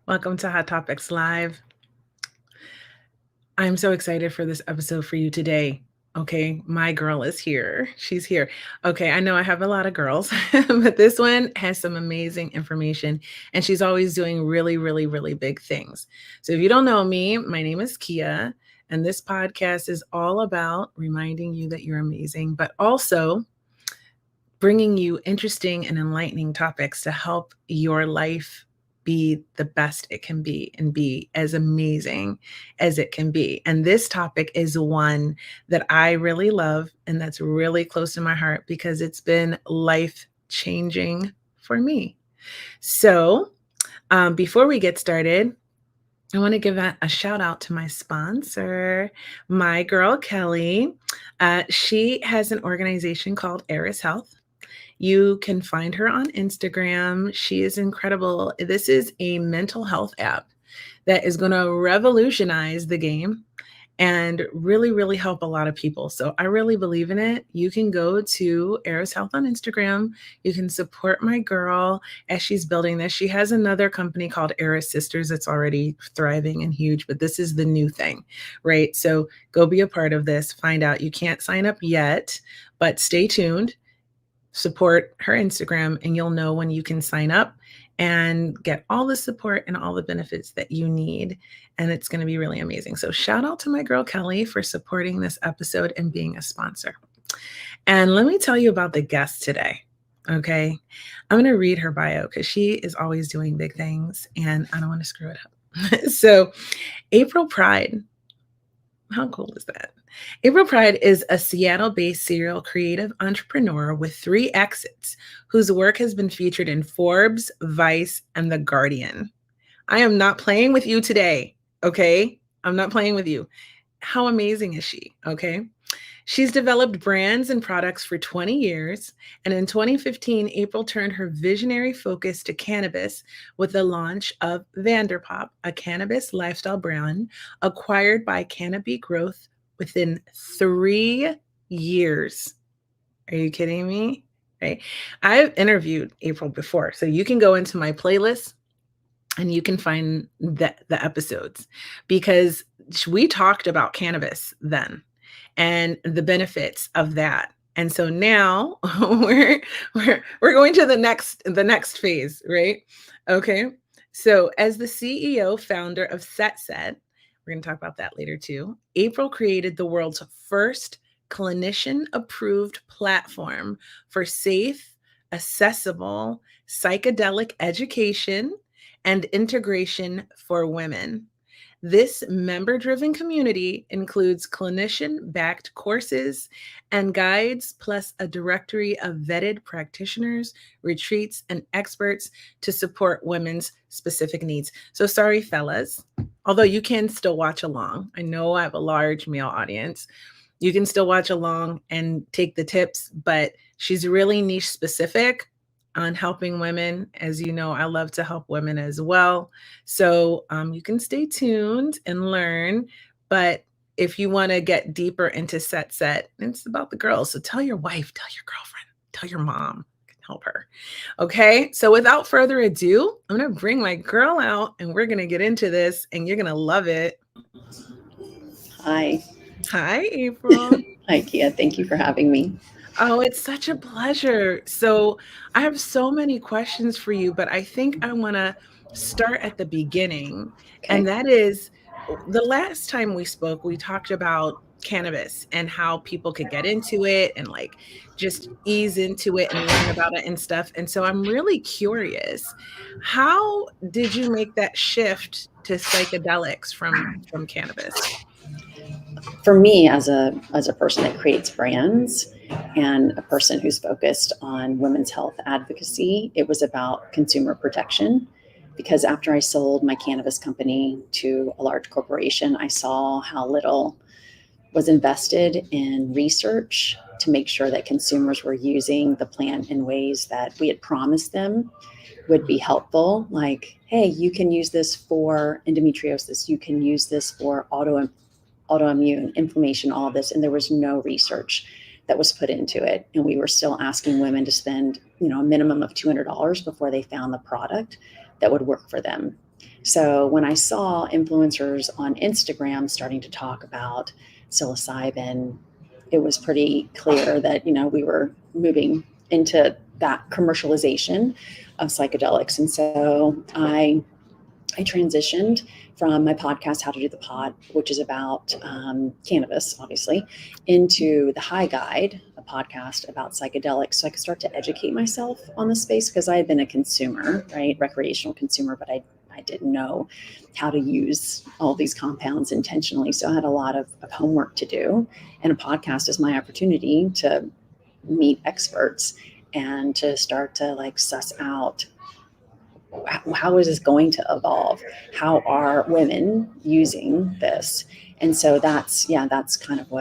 Welcome to Hot Topics Live. I'm so excited for this episode for you today. Okay, my girl is here. She's here. Okay, I know I have a lot of girls, but this one has some amazing information, and she's always doing really, really, really big things. So if you don't know me, my name is Kia, and this podcast is all about reminding you that you're amazing, but also bringing you interesting and enlightening topics to help your life be the best it can be and be as amazing as it can be. And this topic is one that I really love and that's really close to my heart because it's been life changing for me. So, before we get started, I want to give a shout out to my sponsor, my girl Kelly. She has an organization called Eris Health. You can find her on Instagram. She is incredible. This is a mental health app that is going to revolutionize the game and really, really help a lot of people. So I really believe in it. You can go to Eris Health on Instagram. You can support my girl as she's building this. She has another company called Eris Sisters that's already thriving and huge, but this is the new thing, right? So go be a part of this. Find out. You can't sign up yet, but stay tuned. Support her Instagram and you'll know when you can sign up and get all the support and all the benefits that you need. And it's going to be really amazing. So shout out to my girl Kelly for supporting this episode and being a sponsor. And let me tell you about the guest today. Okay. I'm going to read her bio because she is always doing big things and I don't want to screw it up. So April Pride. How cool is that? April Pride is a Seattle-based serial creative entrepreneur with 3 exits whose work has been featured in Forbes, Vice, and The Guardian. I am not playing with you today, okay? I'm not playing with you. How amazing is she, okay? She's developed brands and products for 20 years, and in 2015, April turned her visionary focus to cannabis with the launch of Vanderpop, a cannabis lifestyle brand acquired by Canopy Growth within 3 years. Are you kidding me? Right? I've interviewed April before, so you can go into my playlist and you can find the episodes because we talked about cannabis then and the benefits of that. And so now we're going to the next phase, right? Okay. So as the CEO founder of SetSet, we're going to talk about that later too. April created the world's first clinician approved platform for safe, accessible psychedelic education and integration for women. This member driven community includes clinician backed courses and guides, plus a directory of vetted practitioners, retreats, and experts to support women's specific needs. So, sorry, fellas, although you can still watch along. I know I have a large male audience. You can still watch along and take the tips, but she's really niche specific on helping women. As you know, I love to help women as well. So you can stay tuned and learn. But if you want to get deeper into SetSet, it's about the girls. So tell your wife, tell your girlfriend, tell your mom, help her. Okay. So without further ado, I'm going to bring my girl out and we're going to get into this and you're going to love it. Hi. Hi, April. Hi, Kia. Thank you for having me. Oh, it's such a pleasure. So, I have so many questions for you, but I think I want to start at the beginning. Okay. And that is the last time we spoke, we talked about cannabis and how people could get into it and like just ease into it and learn about it and stuff. And so I'm really curious, how did you make that shift to psychedelics from cannabis? For me, as a person that creates brands and a person who's focused on women's health advocacy, it was about consumer protection. Because after I sold my cannabis company to a large corporation, I saw how little was invested in research to make sure that consumers were using the plant in ways that we had promised them would be helpful. Like, hey, you can use this for endometriosis, you can use this for autoimmune inflammation, all of this. And there was no research that was put into it. And we were still asking women to spend, a minimum of $200 before they found the product that would work for them. So when I saw influencers on Instagram starting to talk about psilocybin, it was pretty clear that, we were moving into that commercialization of psychedelics. And so I transitioned from my podcast, How to Do the Pod, which is about cannabis, obviously, into the High Guide, a podcast about psychedelics. So I could start to educate myself on the space because I had been a consumer, right? Recreational consumer, but I didn't know how to use all these compounds intentionally. So I had a lot of homework to do. And a podcast is my opportunity to meet experts and to start to like suss out how is this going to evolve? How are women using this? And so that's kind of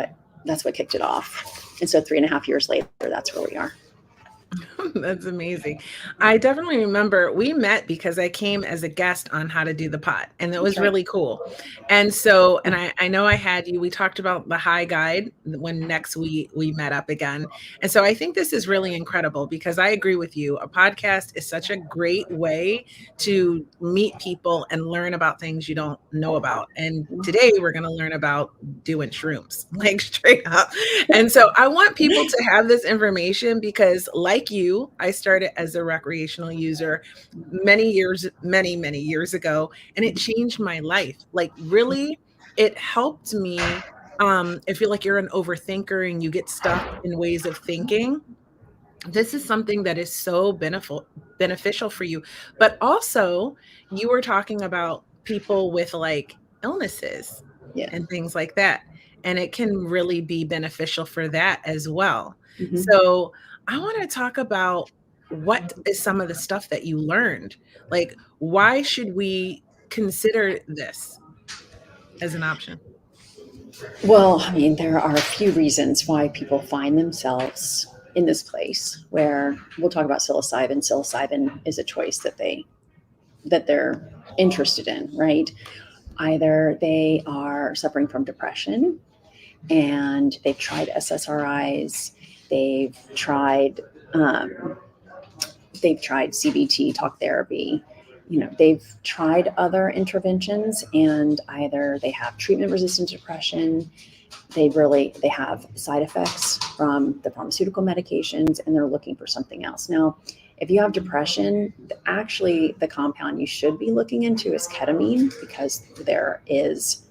that's what kicked it off. And so 3.5 years later, that's where we are. That's amazing. I definitely remember we met because I came as a guest on How to Do the Pot, and that That's was right. really cool. And so, and I know I had you, we talked about the High Guide when next we met up again. And so I think this is really incredible because I agree with you. A podcast is such a great way to meet people and learn about things you don't know about. And today we're going to learn about doing shrooms, like straight up. And so I want people to have this information because, like you, I started as a recreational user many years ago, and it changed my life. Like, really, it helped me. I feel like you're an overthinker and you get stuck in ways of thinking. This is something that is so beneficial for you. But also, you were talking about people with like illnesses Yeah. and things like that. And it can really be beneficial for that as well. Mm-hmm. So, I want to talk about what is some of the stuff that you learned? Like, why should we consider this as an option? Well, I mean, there are a few reasons why people find themselves in this place where we'll talk about psilocybin. Psilocybin is a choice that they're interested in, right? Either they are suffering from depression and they've tried SSRIs, they've tried um, they've tried CBT, talk therapy. They've tried other interventions, and either they have treatment-resistant depression, they have side effects from the pharmaceutical medications, and they're looking for something else. Now, if you have depression, actually the compound you should be looking into is ketamine because there is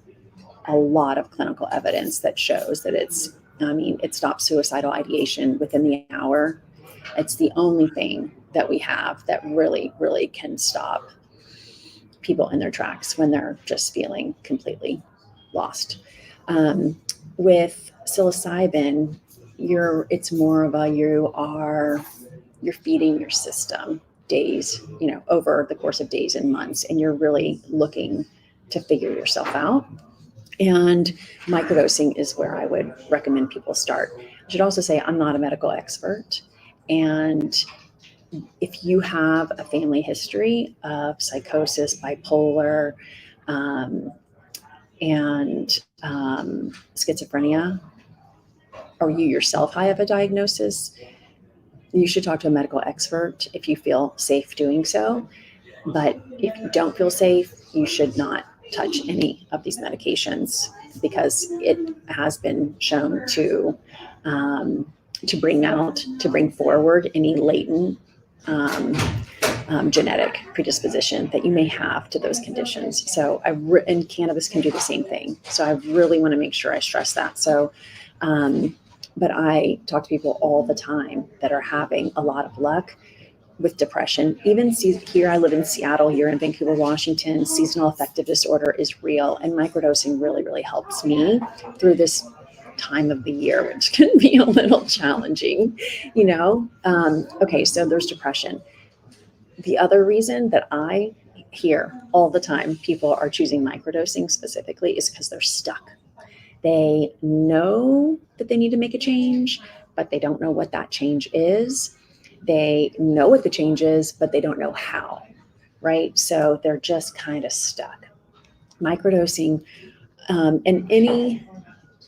a lot of clinical evidence that shows that it stops suicidal ideation within the hour. It's the only thing that we have that really, really can stop people in their tracks when they're just feeling completely lost. With psilocybin, it's more of you're feeding your system days, over the course of days and months, and you're really looking to figure yourself out. And microdosing is where I would recommend people start. I should also say I'm not a medical expert. And if you have a family history of psychosis, bipolar, um, and schizophrenia, or you yourself have a diagnosis, you should talk to a medical expert if you feel safe doing so. But if you don't feel safe, you should not touch any of these medications because it has been shown to bring forward any latent um, genetic predisposition that you may have to those conditions. So and cannabis can do the same thing. So I really want to make sure I stress that. So, but I talk to people all the time that are having a lot of luck with depression. Even here, I live in Seattle, you're in Vancouver, Washington, seasonal affective disorder is real. And microdosing really, really helps me through this time of the year, which can be a little challenging, Okay, so there's depression. The other reason that I hear all the time people are choosing microdosing specifically is because they're stuck. They know that they need to make a change, but they don't know what that change is. They know what the change is, but they don't know how, right? So they're just kind of stuck. Microdosing and any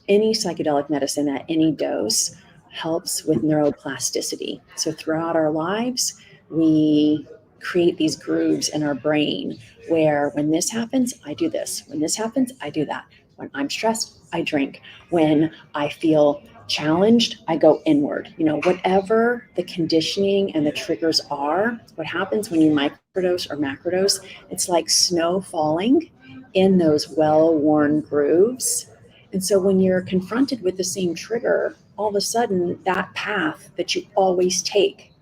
psychedelic medicine at any dose helps with neuroplasticity. So throughout our lives, we create these grooves in our brain where when this happens, I do this. When this happens, I do that. When I'm stressed, I drink. When I feel challenged, I go inward. Whatever the conditioning and the triggers are, what happens when you microdose or macrodose, it's like snow falling in those well-worn grooves. And so when you're confronted with the same trigger, all of a sudden that path that you always take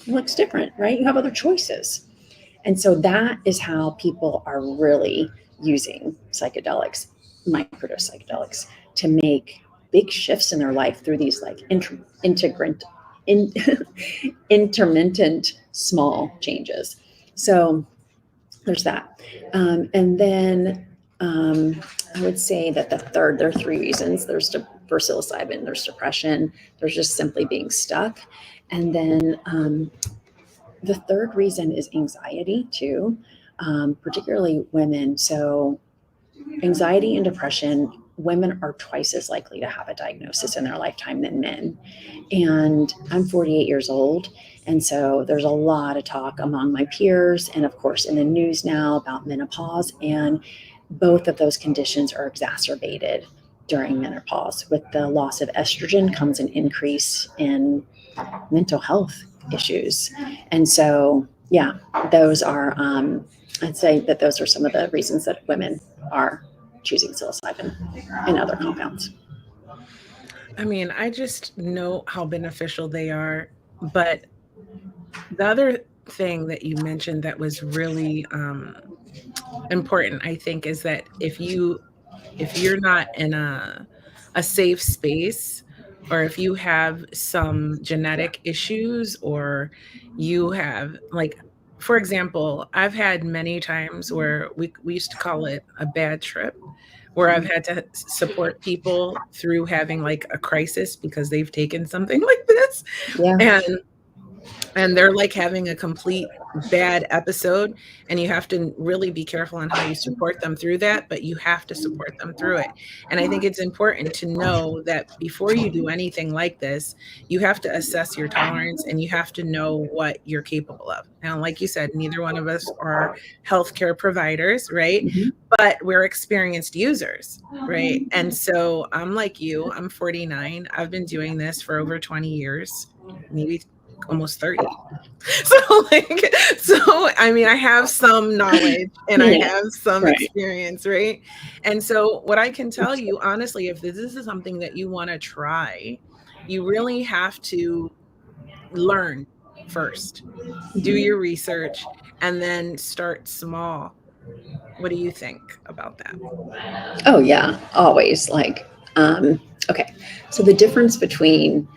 looks different, right? You have other choices. And so that is how people are really using psychedelics, microdose psychedelics, to make big shifts in their life through these like intermittent small changes. So there's that. And then I would say that there are three reasons. For psilocybin, there's depression, there's just simply being stuck. And then the third reason is anxiety too, particularly women. So anxiety and depression, women are twice as likely to have a diagnosis in their lifetime than men. And I'm 48 years old. And so there's a lot of talk among my peers and, of course, in the news now about menopause. And both of those conditions are exacerbated during menopause. With the loss of estrogen comes an increase in mental health issues. And so, yeah, those are, I'd say that those are some of the reasons that women are choosing psilocybin and other compounds. I mean, I just know how beneficial they are. But the other thing that you mentioned that was really important, I think, is that if you're not in a safe space, or if you have some genetic issues, or you have, like, for example, I've had many times where we used to call it a bad trip, where I've had to support people through having like a crisis because they've taken something like this. Yeah. And they're like having a complete bad episode, and you have to really be careful on how you support them through that, but you have to support them through it. And I think it's important to know that before you do anything like this, you have to assess your tolerance, and you have to know what you're capable of. Now, like you said, neither one of us are healthcare providers, right? Mhm. But we're experienced users, right? And so I'm like you, I'm 49. I've been doing this for over 20 years, maybe almost 30. So like, so I mean, I have some knowledge and I Yeah. have some Right. experience, right? And so what I can tell you honestly, if this is something that you want to try, you really have to learn first, do Mhm. your research, and then start small. What do you think about that? Oh yeah, always. Okay. So the difference between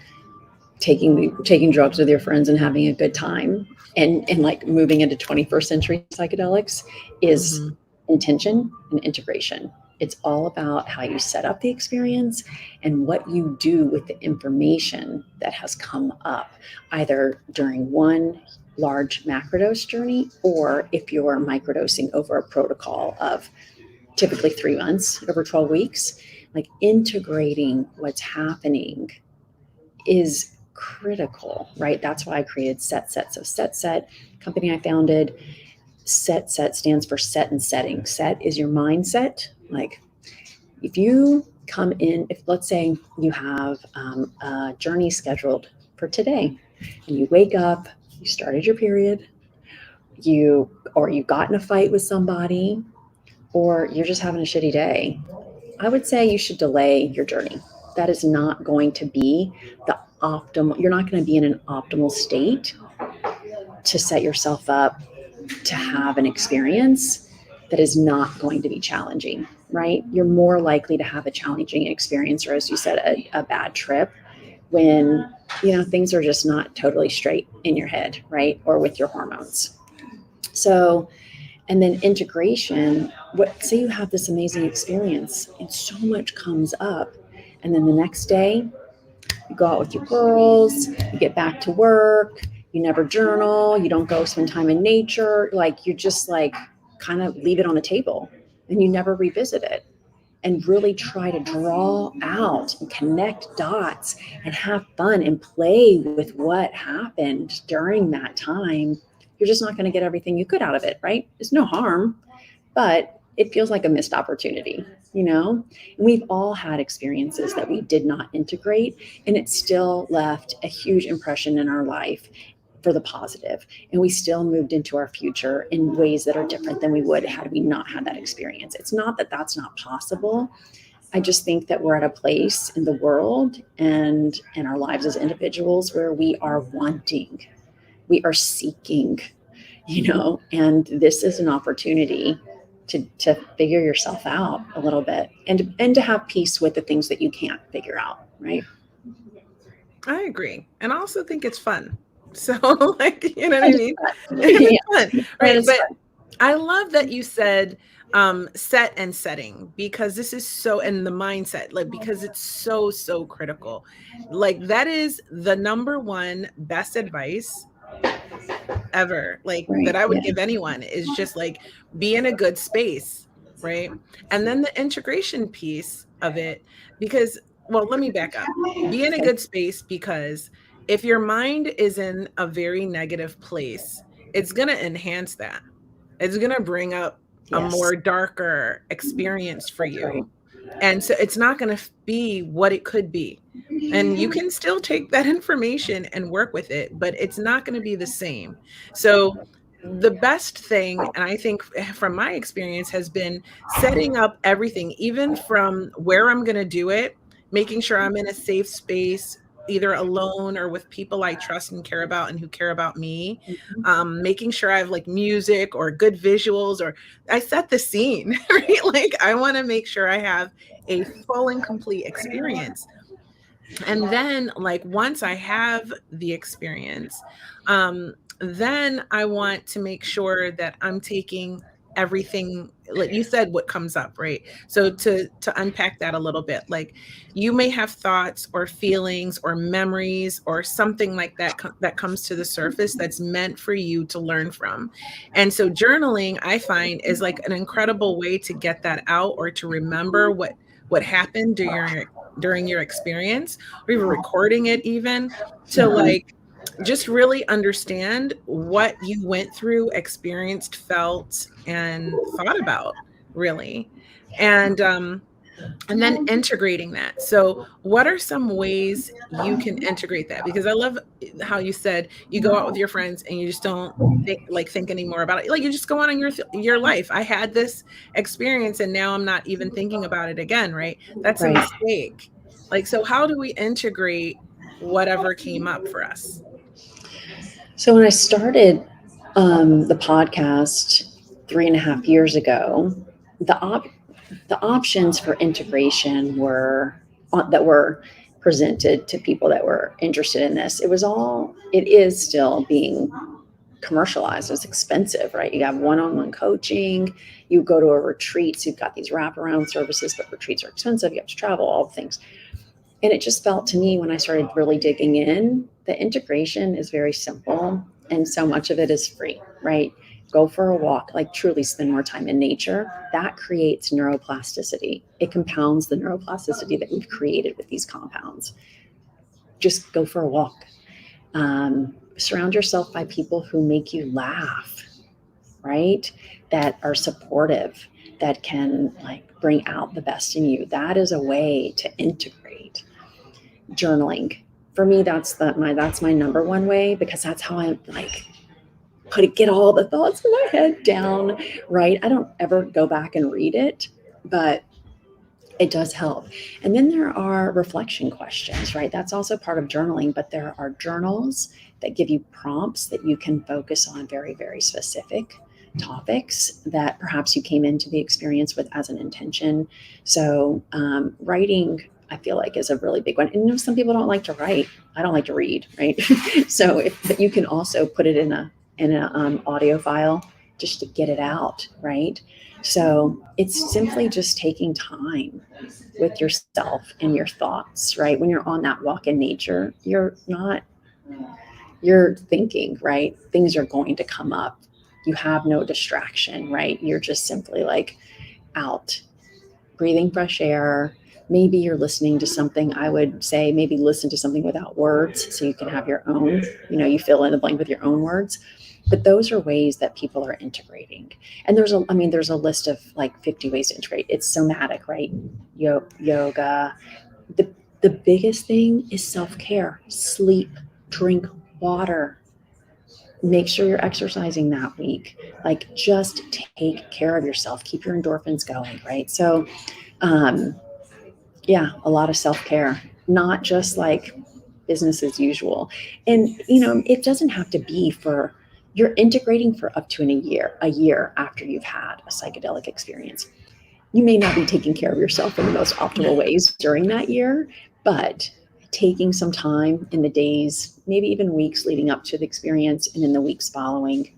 taking drugs with your friends and having a good time and like moving into 21st century psychedelics is Hmm. intention and integration. It's all about how you set up the experience and what you do with the information that has come up, either during one large macrodose journey, or if you're microdosing over a protocol of typically 3 months over 12 weeks. Like integrating what's happening is critical, right? That's why I created SetSet. So SetSet, company I founded, SetSet stands for set and setting. Set is your mindset. Like if you come in, if let's say you have a journey scheduled for today, and you wake up, you started your period, you got in a fight with somebody, or you're just having a shitty day, I would say you should delay your journey. That is not going to be the optimal, you're not going to be in an optimal state to set yourself up to have an experience that is not going to be challenging, right? You're more likely to have a challenging experience, or as you said, a bad trip when, things are just not totally straight in your head, right? Or with your hormones. So, and then integration, say you have this amazing experience and so much comes up, and then the next day you go out with your girls, you get back to work, you never journal, you don't go spend time in nature, like you just like kind of leave it on the table and you never revisit it and really try to draw out and connect dots and have fun and play with what happened during that time. you're just not going to get everything you could out of it, right? There's no harm, but it feels like a missed opportunity, you know? And we've all had experiences that we did not integrate, and it still left a huge impression in our life for the positive. And we still moved into our future in ways that are different than we would had we not had that experience. It's not that that's not possible. I just think that we're at a place in the world and in our lives as individuals where we are wanting, we are seeking, you know, and this is an opportunity to figure yourself out a little bit, and to have peace with the things that you can't figure out, right? I agree. And I also think it's fun. So like, you know what I And it's mean? fun. It's Yeah, fun, and right? it's But fun. I love that you said set and setting, because this is so, and the mindset, like, because it's so, so critical. Like that is the number one best advice ever, like that Right. I would Yeah. give anyone, is just like be in a good space, right? And then the integration piece of it, because, well, let me back up. Be in a Okay. good space, because if your mind is in a very negative place, it's going to enhance that. It's going to bring up a Yes, more darker experience for that's right. you. And so it's not going to be what it could be. And you can still take that information and work with it, but it's not going to be the same. So the best thing, and I think from my experience, has been setting up everything, even from where I'm going to do it, making sure I'm in a safe space, either alone or with people I trust and care about and who care about me. Making sure I have like music or good visuals, or I set the scene, right? Like I want to make sure I have a full and complete experience. And then like once I have the experience, then I want to make sure that I'm taking everything, like you said, what comes up, right? So to unpack that a little bit, like you may have thoughts or feelings or memories or something like that that comes to the surface that's meant for you to learn from. And so journaling, I find, is like an incredible way to get that out, or to remember what happened during your experience, or even recording it, even to Uh-huh. like just really understand what you went through, experienced, felt, and thought about, really. And then integrating that. So, what are some ways you can integrate that? Because I love how you said you go out with your friends and you just don't think anymore about it. Like you just go on in your life. I had this experience and now I'm not even thinking about it again, right? That's a Right. mistake. Like, so how do we integrate whatever came up for us? So when I started the podcast 3.5 years ago, the the options for integration were that were presented to people that were interested in this. It is still being commercialized. It's expensive, right? You have one-on-one coaching, you go to a retreat, so you've got these wraparound services, but retreats are expensive, you have to travel, all the things. And it just felt to me, when I started really digging in, the integration is very simple and so much of it is free, right? Go for a walk, like truly spend more time in nature. That creates neuroplasticity. It compounds the neuroplasticity that we've created with these compounds. Just go for a walk. Surround yourself by people who make you laugh, right? That are supportive, that can like bring out the best in you. That is a way to integrate. Journaling, for me, that's my number one way, because that's how I like get all the thoughts in my head down, right? I don't ever go back and read it, but it does help. And then there are reflection questions, right? That's also part of journaling, but there are journals that give you prompts that you can focus on very, very specific topics that perhaps you came into the experience with as an intention. So, writing, I feel like, is a really big one. And some people don't like to write. I don't like to read, right? So, but you can also put it in a audio file just to get it out, right? So it's simply just taking time with yourself and your thoughts, right? When you're on that walk in nature, you're thinking, right? Things are going to come up. You have no distraction, right? You're just simply like out, breathing fresh air. Maybe you're listening to something. I would say maybe listen to something without words so you can have your own, you fill in the blank with your own words. But those are ways that people are integrating. And there's a list of like 50 ways to integrate. It's somatic, right? Yoga. The biggest thing is self-care, sleep, drink water, make sure you're exercising that week. Like, just take care of yourself, keep your endorphins going, right? So um, yeah, a lot of self-care, not just like business as usual. And it doesn't have to be for, you're integrating for up to a year after you've had a psychedelic experience. You may not be taking care of yourself in the most optimal ways during that year, but taking some time in the days, maybe even weeks leading up to the experience and in the weeks following,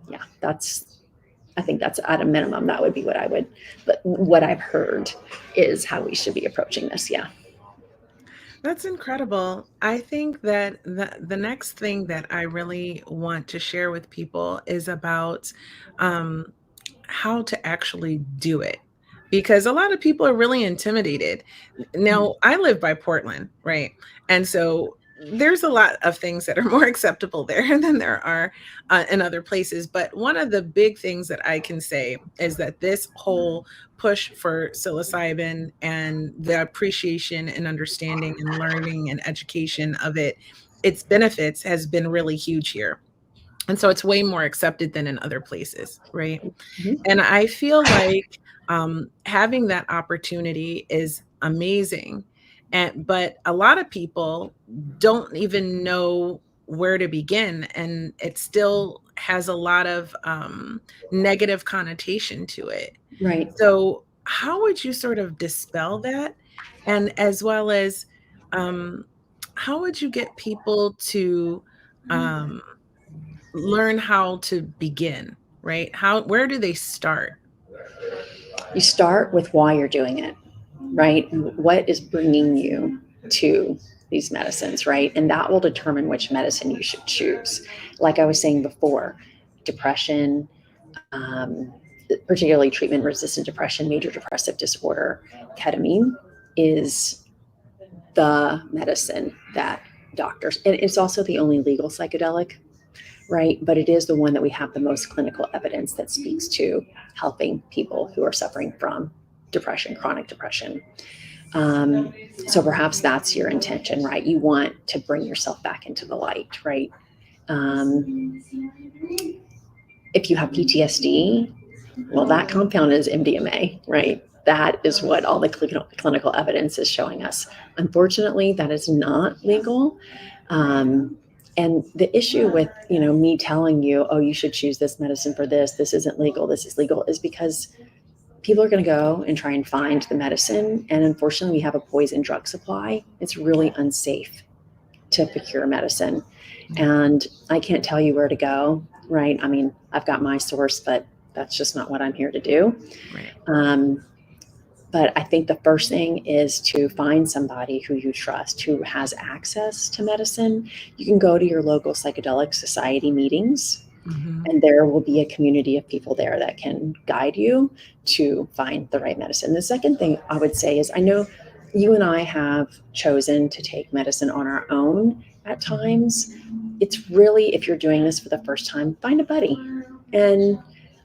yeah, I think that's at a minimum, that would be but what I've heard is how we should be approaching this. Yeah. That's incredible. I think that the next thing that I really want to share with people is about um, how to actually do it. Because a lot of people are really intimidated. Now, I live by Portland, right? And so there's a lot of things that are more acceptable there than there are in other places. But one of the big things that I can say is that this whole push for psilocybin and the appreciation and understanding and learning and education of it, its benefits has been really huge here. And so it's way more accepted than in other places, right? Mhm. And I feel like having that opportunity is amazing. But a lot of people don't even know where to begin, and it still has a lot of negative connotation to it. Right. So, how would you sort of dispel that? And as well as, um, how would you get people to um, learn how to begin, right? Where do they start? You start with why you're doing it, right? What is bringing you to these medicines, right? And that will determine which medicine you should choose. Like I was saying before, depression, um, particularly treatment resistant depression, major depressive disorder, ketamine is the medicine that doctors, and it's also the only legal psychedelic, right? But it is the one that we have the most clinical evidence that speaks to helping people who are suffering from depression, chronic depression. Um, so perhaps that's your intention, right? You want to bring yourself back into the light, right? Um, if you have PTSD, well, that compound is MDMA, right? That is what all the clinical evidence is showing us. Unfortunately, that is not legal. Um, and the issue with me telling you, oh, you should choose this medicine for this. This isn't legal. This is legal, is because people are going to go and try and find the medicine. And unfortunately, we have a poison drug supply. It's really unsafe to procure medicine. And I can't tell you where to go, right? I mean, I've got my source, but that's just not what I'm here to do. Right. Um, but I think the first thing is to find somebody who you trust, who has access to medicine. You can go to your local psychedelic society meetings, Mhm. and there will be a community of people there that can guide you to find the right medicine. The second thing I would say is, I know you and I have chosen to take medicine on our own at times. It's really, if you're doing this for the first time, find a buddy. And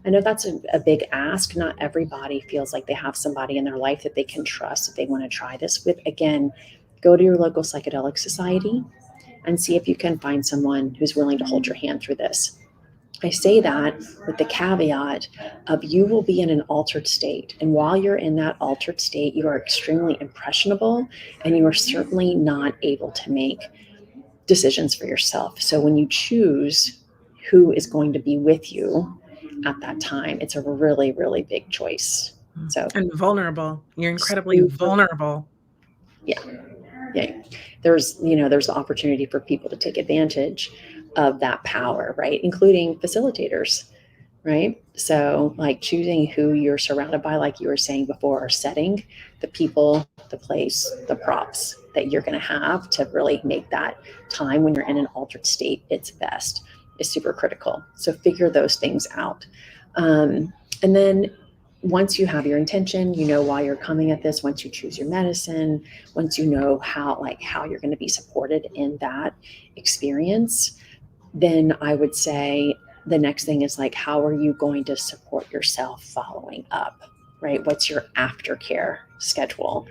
I know that's a big ask. Not everybody feels like they have somebody in their life that they can trust if they want to try this with. Again, go to your local psychedelic society and see if you can find someone who's willing to hold your hand through this. I say that with the caveat of, you will be in an altered state. And while you're in that altered state, you are extremely impressionable, and you are certainly not able to make decisions for yourself. So when you choose who is going to be with you at that time, it's a really, really big choice. So And vulnerable. You're incredibly super, vulnerable. yeah, yeah. There's the opportunity for people to take advantage of that power, right? Including facilitators, right? So, like, choosing who you're surrounded by, like you were saying before, or setting the people, the place, the props that you're going to have to really make that time when you're in an altered state its best is super critical. So, figure those things out. And then once you have your intention, you know why you're coming at this, once you choose your medicine, once you know how you're going to be supported in that experience, then I would say the next thing is like, how are you going to support yourself following up, right? What's your aftercare schedule?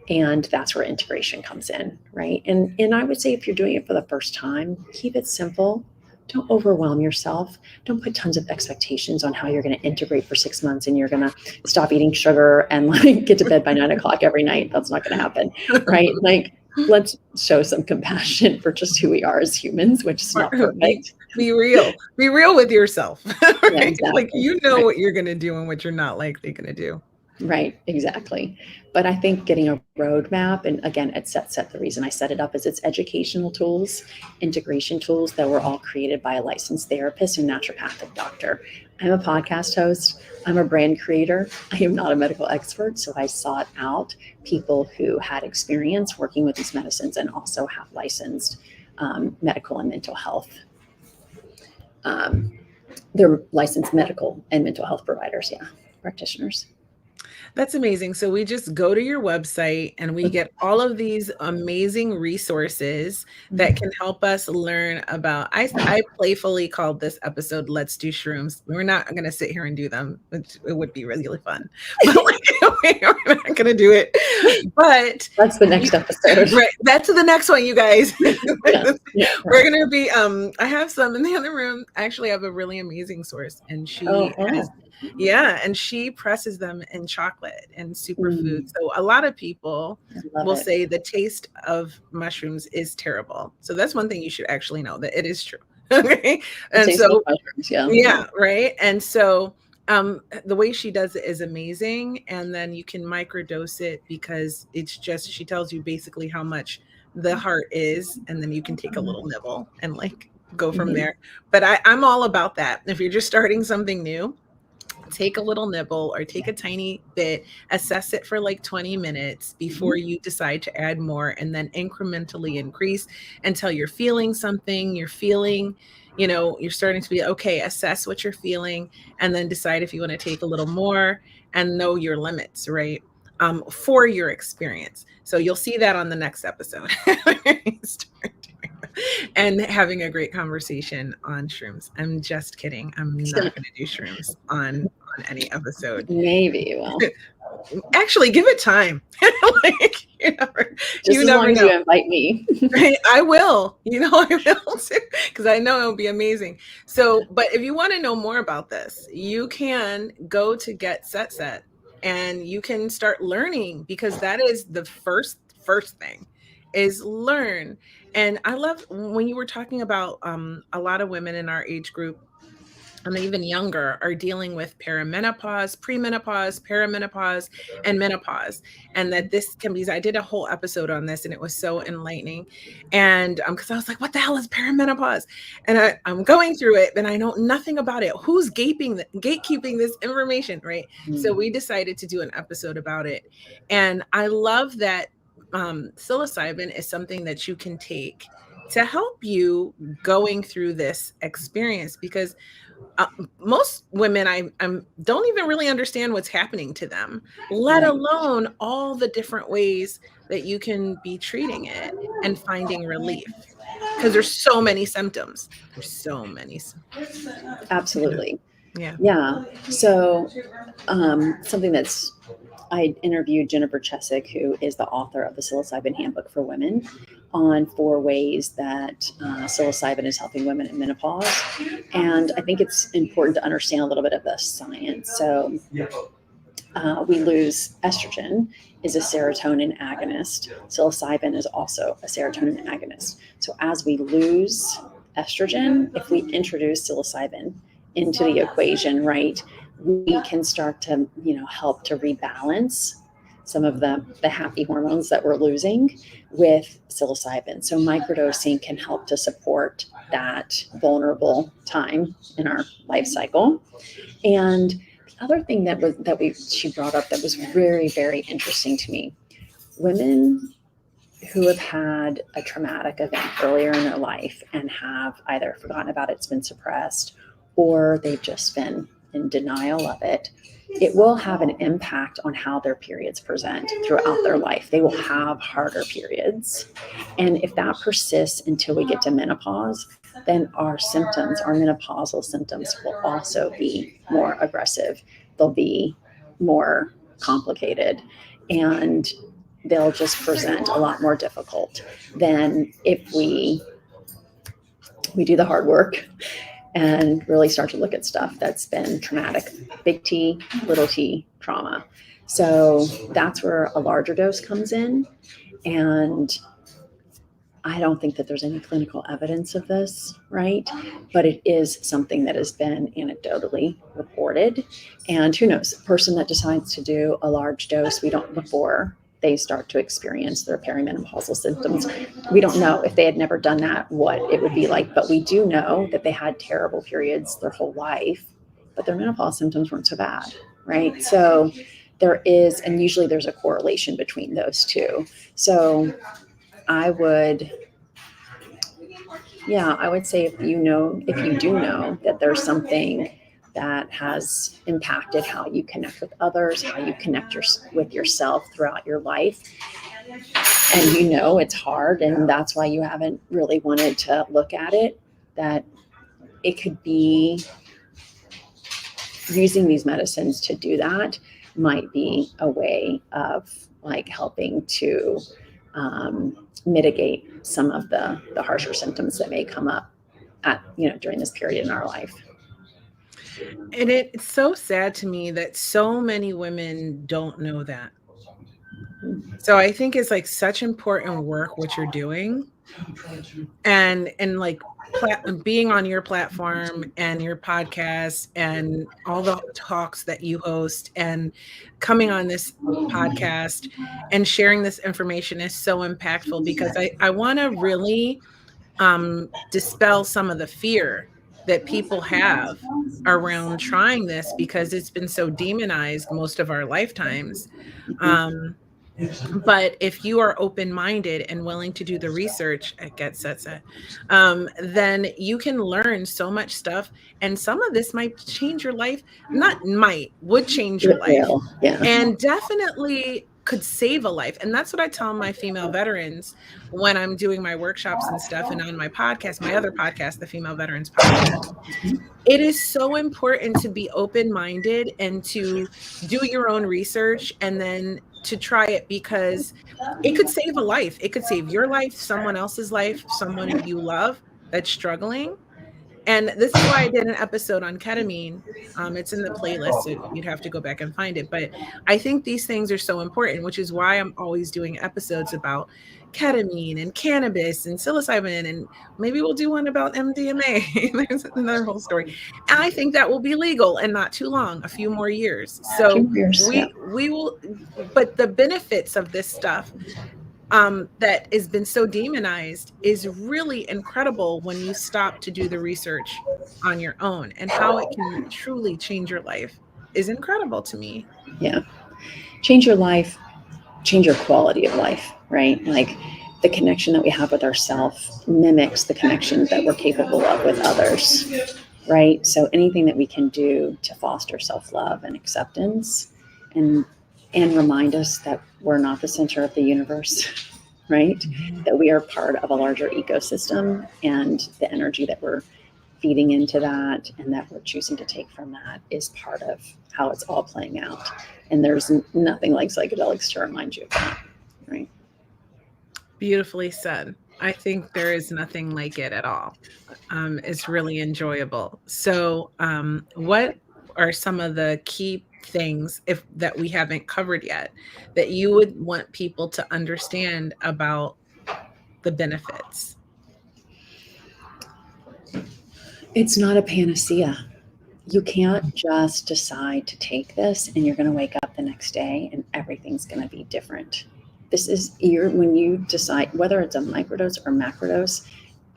And that's where integration comes in, right? And I would say if you're doing it for the first time, keep it simple. Don't overwhelm yourself. Don't put tons of expectations on how you're going to integrate for 6 months and you're going to stop eating sugar and like get to bed by 9 o'clock every night. That's not going to happen, right? Like, let's show some compassion for just who we are as humans, which is not perfect. Be real. Be real with yourself. Right? Yeah, exactly. Like, you know Right. what you're going to do and what you're not likely going to do. Right, exactly. But I think getting a roadmap, and again, at SetSet, the reason I set it up is it's educational tools, integration tools that were all created by a licensed therapist and naturopathic doctor. I'm a podcast host. I'm a brand creator. I am not a medical expert. So I sought out people who had experience working with these medicines and also have licensed medical and mental health. They're licensed medical and mental health providers, yeah, practitioners. That's amazing. So we just go to your website and we get all of these amazing resources that can help us learn about. I playfully called this episode "Let's Do Shrooms." We're not going to sit here and do them. It would be really fun, but like, we're not going to do it. But that's the next episode. Right, that's the next one, you guys. Yeah, we're going to be. I have some in the other room. I actually have a really amazing source, and she has. Yeah, and she presses them in chocolate and superfood. So a lot of people will say the taste of mushrooms is terrible. So that's one thing you should actually know, that it is true. Okay. And so yeah, right. And so the way she does it is amazing. And then you can microdose it because it's just, she tells you basically how much the heart is, and then you can take a little nibble and like go from there. But I'm all about that. If you're just starting something new, take a little nibble or take a tiny bit, assess it for like 20 minutes before you decide to add more, and then incrementally increase until you're feeling something, you're feeling, you're starting to be okay, assess what you're feeling, and then decide if you want to take a little more and know your limits, right? For your experience. So you'll see that on the next episode. And having a great conversation on shrooms. I'm just kidding. I'm not going to do shrooms on any episode. Maybe. Well, actually, give it time. Like, you never know. You invite me. Right? I will. I will too, because I know it'll be amazing. So, but if you want to know more about this, you can go to Get SetSet and you can start learning, because that is the first thing, is learn. And I love when you were talking about a lot of women in our age group, and even younger, are dealing with perimenopause, premenopause, perimenopause, and menopause. And that this can be, I did a whole episode on this and it was so enlightening. And because I was like, what the hell is perimenopause? And I'm going through it and I know nothing about it. Who's gatekeeping this information, right? So we decided to do an episode about it. And I love that psilocybin is something that you can take to help you going through this experience, because most women I don't even really understand what's happening to them, let alone all the different ways that you can be treating it and finding relief, because there's so many symptoms. Absolutely. Yeah. So something that's, I interviewed Jennifer Chesick, who is the author of the Psilocybin Handbook for Women, on 4 ways that psilocybin is helping women in menopause. And I think it's important to understand a little bit of the science. So we lose estrogen, is a serotonin agonist. Psilocybin is also a serotonin agonist. So as we lose estrogen, if we introduce psilocybin into the equation, right, we can start to, help to rebalance some of the happy hormones that we're losing with psilocybin. So microdosing can help to support that vulnerable time in our life cycle. And the other thing she brought up that was very, very interesting to me, women who have had a traumatic event earlier in their life and have either forgotten about it's been suppressed, or they've just been in denial of it, it will have an impact on how their periods present throughout their life. They will have harder periods. And if that persists until we get to menopause, then our symptoms, our menopausal symptoms, will also be more aggressive. They'll be more complicated, and they'll just present a lot more difficult than if we do the hard work and really start to look at stuff that's been traumatic, big T, little t trauma. So that's where a larger dose comes in. And I don't think that there's any clinical evidence of this, right? But it is something that has been anecdotally reported. And who knows, a person that decides to do a large dose, we don't, before they start to experience their perimenopausal symptoms, we don't know if they had never done that, what it would be like. But we do know that they had terrible periods their whole life, but their menopause symptoms weren't so bad, right? So there is, and usually there's a correlation between those two. So I would say if you do know that there's something that has impacted how you connect with others, how you connect with yourself throughout your life, and it's hard and that's why you haven't really wanted to look at it, that it could be using these medicines to do that might be a way of like helping to mitigate some of the harsher symptoms that may come up during this period in our life. And it's so sad to me that so many women don't know that. So I think it's like such important work what you're doing, and like being on your platform and your podcast and all the talks that you host and coming on this podcast and sharing this information is so impactful, because I want to really dispel some of the fear that people have around trying this, because it's been so demonized most of our lifetimes. But if you are open-minded and willing to do the research at SetSet, then you can learn so much stuff. And some of this might change your life. Would change your life. Yeah. And definitely could save a life. And that's what I tell my female veterans when I'm doing my workshops and stuff, and on my podcast, my other podcast, the Female Veterans Podcast. It is so important to be open-minded and to do your own research and then to try it, because it could save a life. It could save your life, someone else's life, someone you love that's struggling. And this is why I did an episode on ketamine. It's in the playlist, so you'd have to go back and find it. But I think these things are so important, which is why I'm always doing episodes about ketamine and cannabis and psilocybin, and maybe we'll do one about MDMA. There's another whole story. And I think that will be legal in not too long, a few more years. So we will, but the benefits of this stuff that has been so demonized is really incredible when you stop to do the research on your own, and how it can truly change your life is incredible to me. Yeah. Change your life, change your quality of life, right? Like the connection that we have with ourselves mimics the connection that we're capable of with others, right? So anything that we can do to foster self-love and acceptance and remind us that we're not the center of the universe, right? Mm-hmm. That we are part of a larger ecosystem, and the energy that we're feeding into that and that we're choosing to take from that is part of how it's all playing out. And there's nothing like psychedelics to remind you of that, right? Beautifully said. I think there is nothing like it at all. It's really enjoyable. So what are some of the key things that we haven't covered yet that you would want people to understand about the benefits? It's not a panacea. You can't just decide to take this and you're going to wake up the next day and everything's going to be different. This is when you decide whether it's a microdose or macrodose,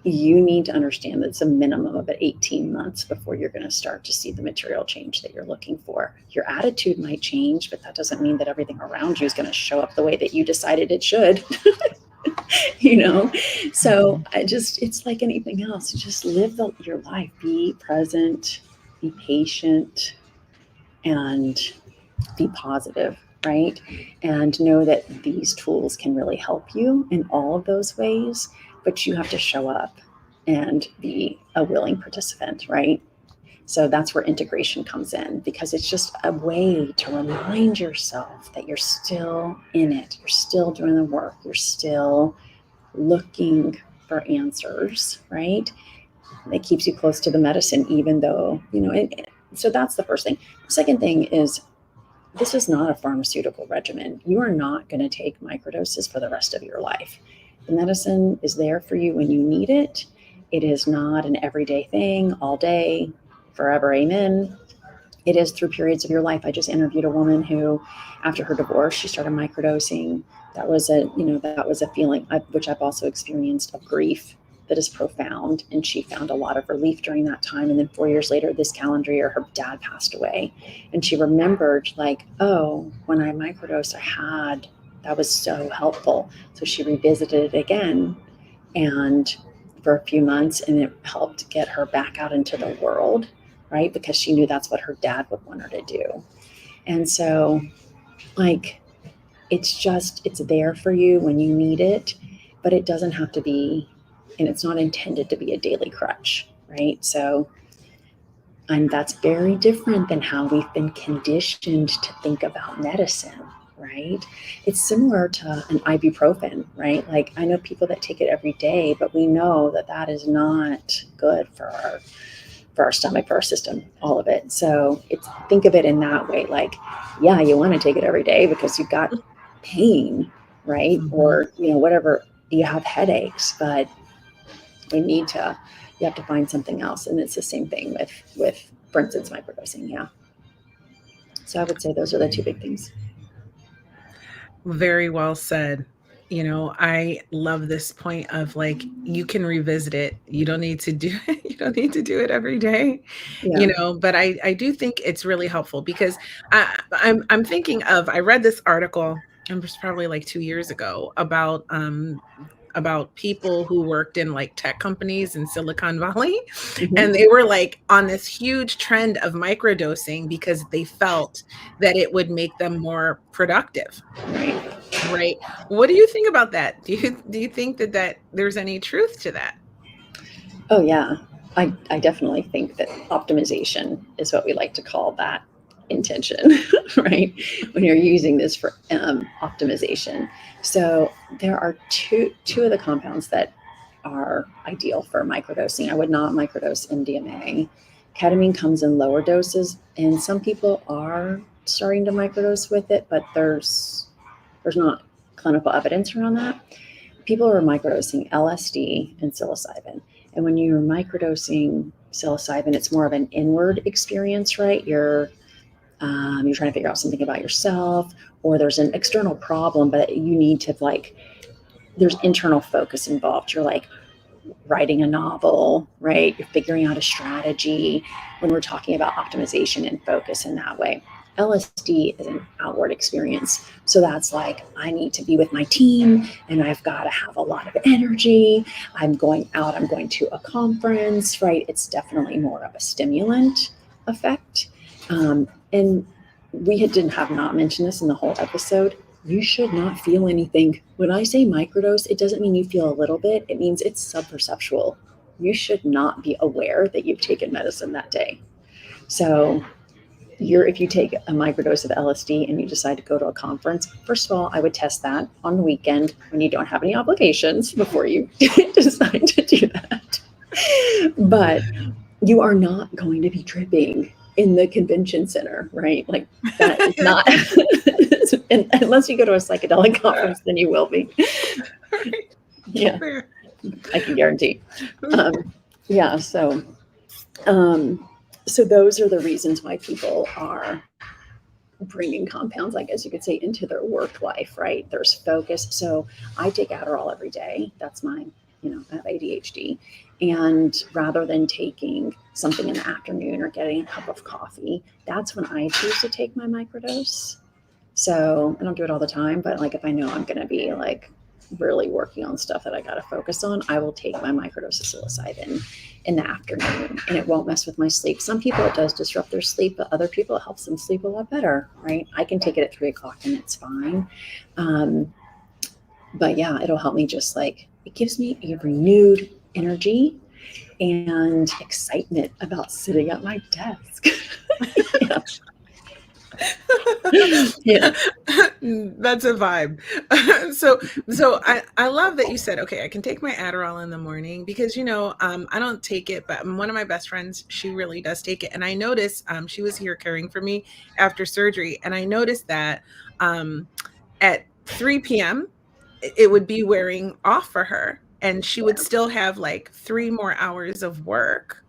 you need to understand that it's a minimum of 18 months before you're going to start to see the material change that you're looking for. Your attitude might change, but that doesn't mean that everything around you is going to show up the way that you decided it should. So it's like anything else. Just live your life, be present, be patient, and be positive, right? And know that these tools can really help you in all of those ways, but you have to show up. and be a willing participant, right? So that's where integration comes in, because it's just a way to remind yourself that you're still in it, you're still doing the work, you're still looking for answers, right? It keeps you close to the medicine, even though, so that's the first thing. Second thing is, this is not a pharmaceutical regimen. You are not going to take microdoses for the rest of your life. The medicine is there for you when you need it. It is not an everyday thing, all day, forever, amen. It is through periods of your life. I just interviewed a woman who, after her divorce, she started microdosing. That was a feeling, which I've also experienced, of grief that is profound. And she found a lot of relief during that time. And then 4 years later, this calendar year, her dad passed away. And she remembered, like, oh, when I microdosed, that was so helpful. So she revisited it again, and for a few months, and it helped get her back out into the world, right? Because she knew that's what her dad would want her to do. And so, like, it's there for you when you need it, but it doesn't have to be, and it's not intended to be a daily crutch, right? So, and that's very different than how we've been conditioned to think about medicine, right? It's similar to an ibuprofen, right? Like, I know people that take it every day, but we know that that is not good for our stomach, for our system, all of it. So think of it in that way. Like, yeah, you want to take it every day because you've got pain, right? Mhm. Or, whatever, you have headaches, but you have to find something else. And it's the same thing with, for instance, microdosing. Yeah. So I would say those are the two big things. Very well said. I love this point of, like, you can revisit it. You don't need to do it. You don't need to do it every day, Yeah. but I do think it's really helpful because I'm thinking of, I read this article, it was probably like 2 years ago, about people who worked in, like, tech companies in Silicon Valley, and Hmm. they were, like, on this huge trend of microdosing because they felt that it would make them more productive. Right. Right. What do you think about that? Do you think that there's any truth to that? Oh, yeah. I definitely think that optimization is what we like to call that intention, right? When you're using this for optimization. So there are two of the compounds that are ideal for microdosing. I would not microdose MDMA. Ketamine comes in lower doses, and some people are starting to microdose with it, but there's not clinical evidence around that. People are microdosing LSD and psilocybin. And when you're microdosing psilocybin, it's more of an inward experience, right? You're trying to figure out something about yourself, or there's an external problem, but you need to, like, there's internal focus involved. You're like writing a novel, right? You're figuring out a strategy when we're talking about optimization and focus in that way. LSD is an outward experience. So that's like, I need to be with my team and I've got to have a lot of energy. I'm going out, I'm going to a conference, right? It's definitely more of a stimulant effect. And didn't have not mentioned this in the whole episode. You should not feel anything. When I say microdose, it doesn't mean you feel a little bit. It means it's subperceptual. You should not be aware that you've taken medicine that day. So if you take a microdose of LSD and you decide to go to a conference, first of all, I would test that on the weekend when you don't have any obligations before you decide to do that. But you are not going to be tripping in the convention center, right? Like, that is not, unless you go to a psychedelic conference, then you will be. Right. Yeah, Fair. I can guarantee. Yeah, um, so those are the reasons why people are bringing compounds, I guess you could say, into their work life, right? There's focus. So I take Adderall every day. That's my, I have ADHD. And rather than taking something in the afternoon or getting a cup of coffee, that's when I choose to take my microdose. So I don't do it all the time, but like, if I know I'm going to be, like, really working on stuff that I got to focus on, I will take my microdose of psilocybin in the afternoon, and it won't mess with my sleep. Some people it does disrupt their sleep, but other people it helps them sleep a lot better, right? I can take it at 3 o'clock and it's fine. But yeah, it'll help me, just like, it gives me a renewed energy. and excitement about sitting at my desk. Yeah. That's a vibe. so I love that you said, okay, I can take my Adderall in the morning because I don't take it, but one of my best friends, she really does take it. And I noticed she was here caring for me after surgery, and I noticed that um at 3 p.m. it would be wearing off for her, and she would still have like 3 more hours of work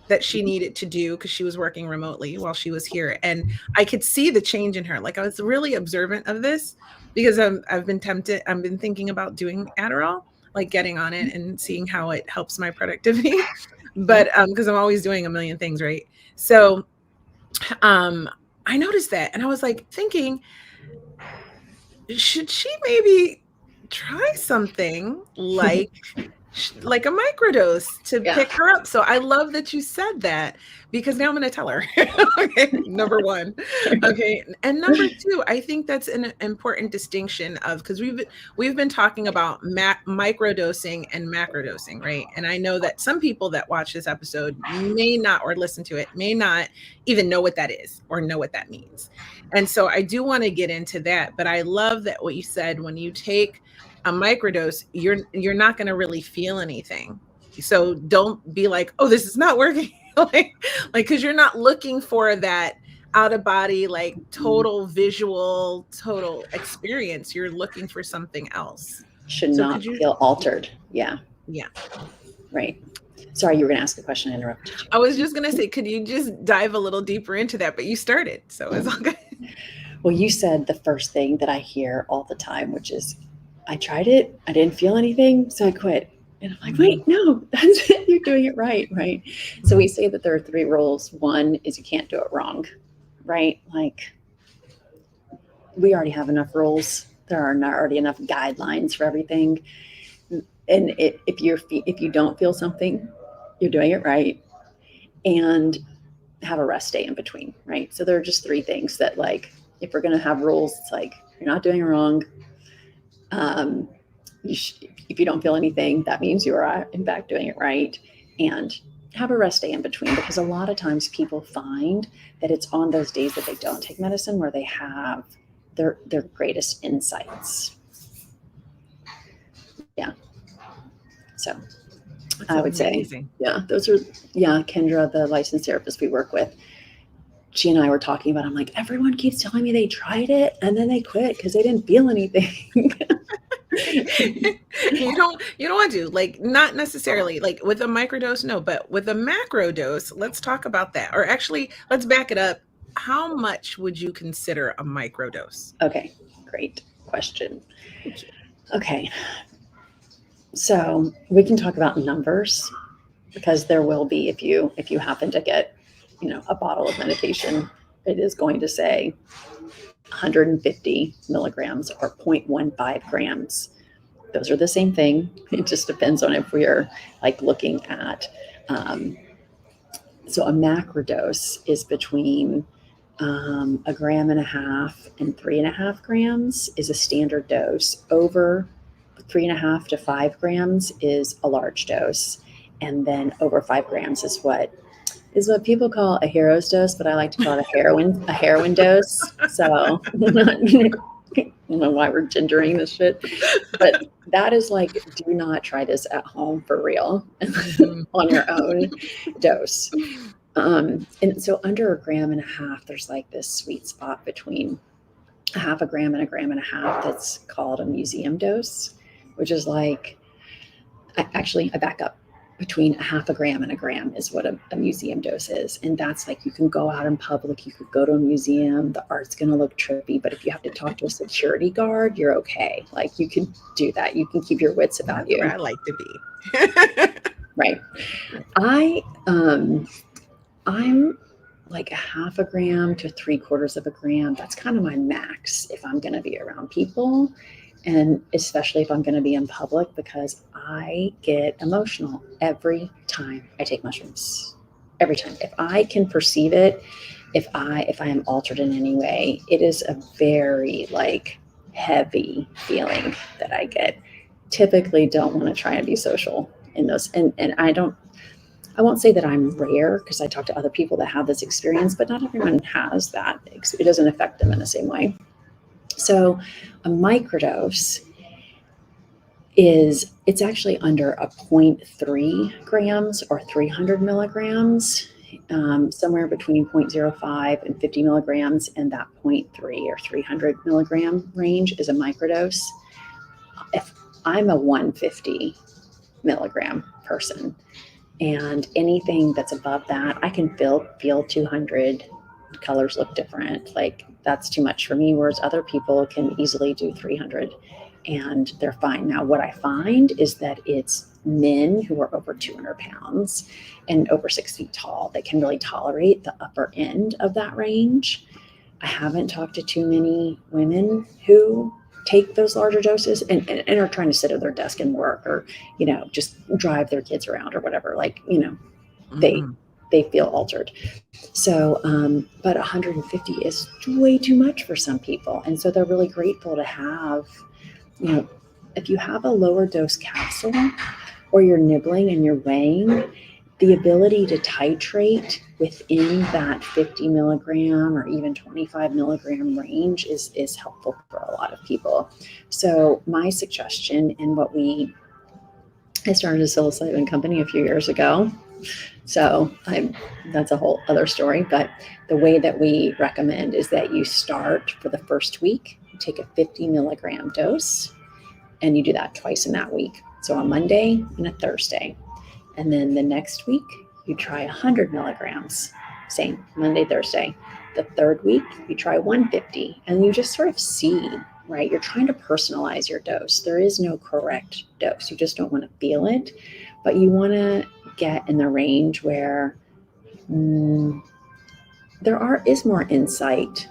that she needed to do because she was working remotely while she was here. And I could see the change in her. Like, I was really observant of this because I've been tempted. I've been thinking about doing Adderall, like getting on it and seeing how it helps my productivity. Yeah. But because I'm always doing a million things, right? So um, I noticed that, and I was like thinking, should she maybe try something like a microdose to Yeah. pick her up? So I love that you said that because now I'm going to tell her. Okay, number one. Okay, and number two, I think that's an important distinction of, because we've been talking about microdosing and macrodosing, right? And I know that some people that watch this episode may not, or listen to it, may not even know what that is or know what that means. And so I do want to get into that, but I love that what you said, when you take a microdose, you're not going to really feel anything. So don't be like, oh, this is not working. like because you're not looking for that out of body, like total visual, total experience. You're looking for something else. Should So not could you? feel altered. Yeah. Yeah. Right. Sorry, you were going to ask a question. I interrupted you. I was just going to say, could you just dive a little deeper into that? But you started, so it's all good. Well, you said the first thing that I hear all the time, which is, I tried it, I didn't feel anything, so I quit. And I'm like, wait, no, that's it. You're doing it right, right? So we say that there are 3 rules. One is you can't do it wrong, right? Like, we already have enough rules. There are already enough guidelines for everything. And if you don't feel something, you're doing it right. And have a rest day in between, right? So there are just 3 things that, like, if we're going to have rules, it's like, you're not doing it wrong. If you don't feel anything, that means you are in fact doing it right. And have a rest day in between, because a lot of times people find that it's on those days that they don't take medicine where they have their greatest insights. Yeah. So That's I would amazing. say, yeah, those are, yeah, Kendra, the licensed therapist we work with, she and I were talking about, I'm like, everyone keeps telling me they tried it and then they quit because they didn't feel anything. You don't want to, like, not necessarily like with a microdose, no, but with a macro dose, let's talk about that. Or actually, let's back it up. How much would you consider a microdose? Okay, great question. Thank you. Okay, so we can talk about numbers, because there will be, if you happen to get, a bottle of medication, it is going to say 150 milligrams or 0.15 grams. Those are the same thing. It just depends on if we're like looking at. So a macrodose is between 1.5 grams and 3.5 grams is a standard dose. Over 3.5 to 5 grams is a large dose, and then over 5 grams is what people call a hero's dose, but I like to call it a heroin dose. So I don't know why we're gendering this shit, but that is like, do not try this at home for real on your own dose. And so under 1.5 grams, there's like this sweet spot between 0.5 gram and 1.5 grams that's called a museum dose, which is like, I back up. Between 0.5 gram and 1 gram is what a museum dose is. And that's like, you can go out in public, you could go to a museum, the art's going to look trippy, but if you have to talk to a security guard, you're okay. Like, you can do that. You can keep your wits about you. Where I like to be. Right. I'm like 0.5 gram to 0.75 gram. That's kind of my max if I'm going to be around people. And especially if I'm going to be in public, because I get emotional every time I take mushrooms. Every time. If I can perceive it, if I am altered in any way, it is a very like heavy feeling that I get. Typically don't want to try and be social in those. And I don't, I won't say that I'm rare because I talk to other people that have this experience, but not everyone has that. It doesn't affect them in the same way. So a microdose it's actually under a 0.3 grams or 300 milligrams, somewhere between 0.05 and 50 milligrams, and that 0.3 or 300 milligram range is a microdose. If I'm a 150 milligram person, and anything that's above that, I can feel 200. Colors look different. Like that's too much for me, whereas other people can easily do 300 and they're fine. Now, what I find is that it's men who are over 200 pounds and over 6 feet tall that can really tolerate the upper end of that range. I haven't talked to too many women who take those larger doses and are trying to sit at their desk and work, or, just drive their kids around or whatever. Like, Mhm. they feel altered. So, but 150 is way too much for some people. And so they're really grateful to have, if you have a lower dose capsule or you're nibbling and you're weighing, the ability to titrate within that 50 milligram or even 25 milligram range is helpful for a lot of people. So my suggestion, and I started a psilocybin company a few years ago. So that's a whole other story. But the way that we recommend is that you start for the first week, you take a 50 milligram dose, and you do that twice in that week. So a Monday and a Thursday. And then the next week, you try 100 milligrams, same Monday, Thursday. The third week, you try 150, and you just sort of see, right? You're trying to personalize your dose. There is no correct dose. You just don't want to feel it, but you want to get in the range where is more insight,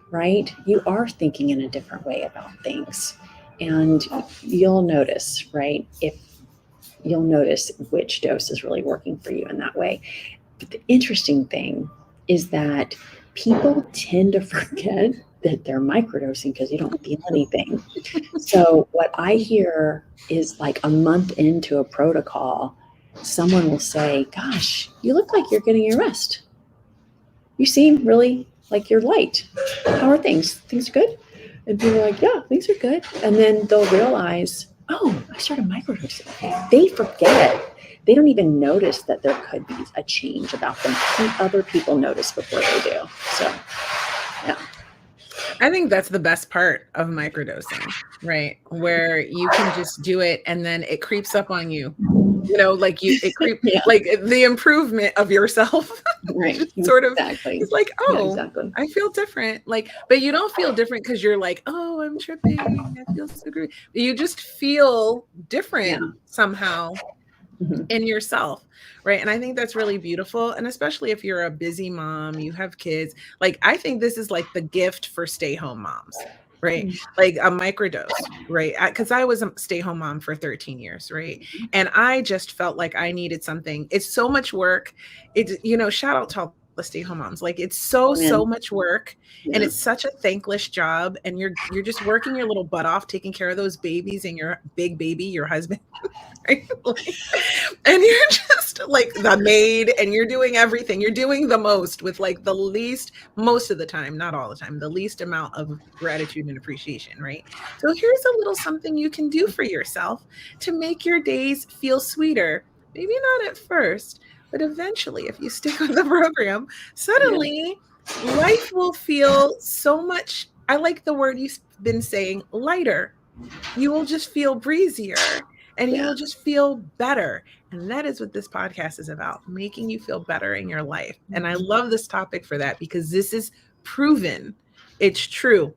right? You are thinking in a different way about things, and you'll notice, right? You'll notice which dose is really working for you in that way. But the interesting thing is that people tend to forget that they're microdosing because you don't feel anything. So what I hear is, like, a month into a protocol, someone will say, "Gosh, you look like you're getting your rest. You seem really like you're light. How are things? Things are good?" And people are like, "Yeah, things are good." And then they'll realize, "Oh, I started microdosing." They forget. They don't even notice that there could be a change about them. Other people notice before they do. So, yeah. I think that's the best part of microdosing, right? Where you can just do it and then it creeps up on you. Yeah, like the improvement of yourself. right. Just sort of, Exactly. it's like, Yeah, oh, exactly. I feel different. Like, but you don't feel different because you're like, oh, I'm tripping. I feel so great. You just feel Yeah. different somehow Mhm. in yourself, right? And I think that's really beautiful. And especially if you're a busy mom, you have kids. Like, I think this is like the gift for stay-home moms, right? Like a microdose, right? Because I was a stay-home mom for 13 years, right? And I just felt like I needed something. It's so much work. It's, shout out to all the stay-home moms. Like, it's so Amen. much work, and Yeah. it's such a thankless job. And you're just working your little butt off, taking care of those babies and your big baby, your husband. Right? And you're just like the maid, and you're doing everything. You're doing the most with like the least, most of the time, not all the time, the least amount of gratitude and appreciation, right? So here's a little something you can do for yourself to make your days feel sweeter. Maybe not at first, but eventually, if you stick with the program, Yeah. suddenly life will feel so much. I like the word you've been saying, lighter. You will just feel breezier, and you Yeah. will just feel better. And that is what this podcast is about, making you feel better in your life. And I love this topic for that because this is proven. It's true.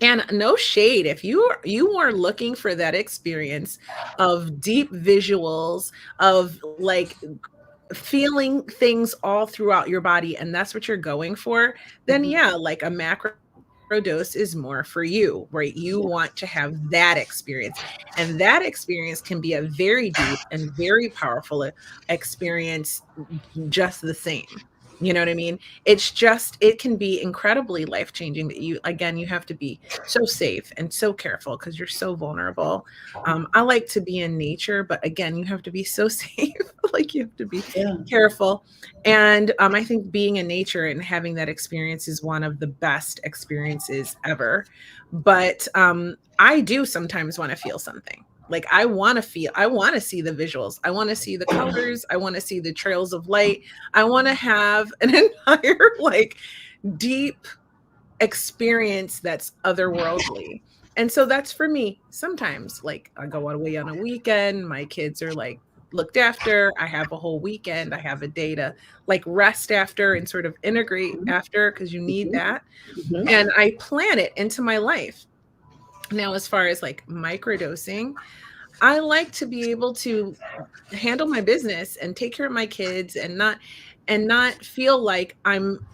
And no shade, if you are looking for that experience of deep visuals, of like feeling things all throughout your body, and that's what you're going for, then Mhm. yeah, like a macro dose is more for you, right? You Yeah. want to have that experience. And that experience can be a very deep and very powerful experience just the same. You know what I mean? It's just, it can be incredibly life changing, that you, again, you have to be so safe and so careful because you're so vulnerable. I like to be in nature, but again, you have to be so safe. Like, you have to be Yeah. careful. And I think being in nature and having that experience is one of the best experiences ever. But I do sometimes want to feel something. Like, I want to feel, I want to see the visuals. I want to see the colors. I want to see the trails of light. I want to have an entire, like, deep experience that's otherworldly. And so that's for me. Sometimes, like, I go away on a weekend, my kids are like looked after, I have a whole weekend, I have a day to like rest after and sort of integrate Mhm. after, because you need Mhm. that. Mhm. And I plan it into my life. Now, as far as like microdosing, I like to be able to handle my business and take care of my kids and not feel like I'm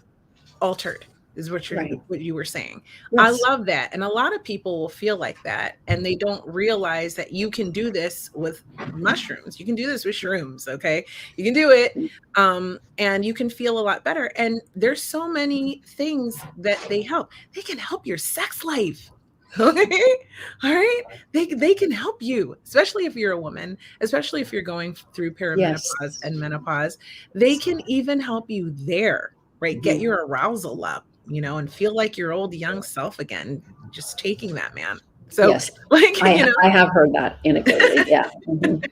altered, is Right. what you were saying. I Yes. love that. And a lot of people will feel like that and they don't realize that you can do this with mushrooms. You can do this with shrooms, okay? You can do it. And you can feel a lot better. And there's so many things that they help. They can help your sex life. Okay. All right. They can help you, especially if you're a woman, especially if you're going through Yes. perimenopause and menopause. They can even help you there, right? Get Mhm. your arousal up, and feel like your old young self again, just taking that, man. So, Yes. like, I have heard that anecdotally. Yeah. Mhm.